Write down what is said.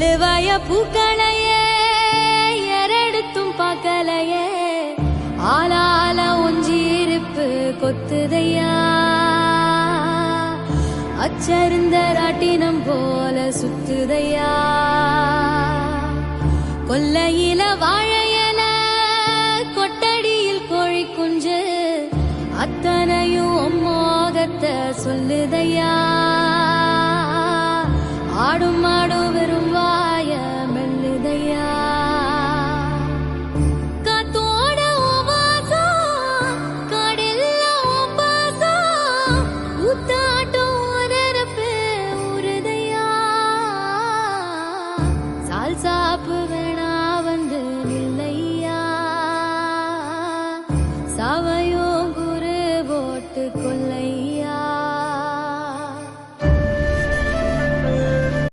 எள்ளுவாய பூக்களையே எரடுத்தும் பார்க்கலையே ஆளால ஒஞ்சிருப்பு கொத்துதையா அச்சருந்த ராட்டினம் போல சுத்துதையா கொல்லையில வாழையல கொட்டடியில் கோழி குஞ்சு அத்தனையும் மோகத்தை சொல்லுதையா ஆடும் மாடும் வெறும் வாய மெல்லுதையா காத்தோட வாசம் காடெல்லாம் பாசம் ஊத்தாட்டம் நரப்பு உருதையா சால் சாப்பு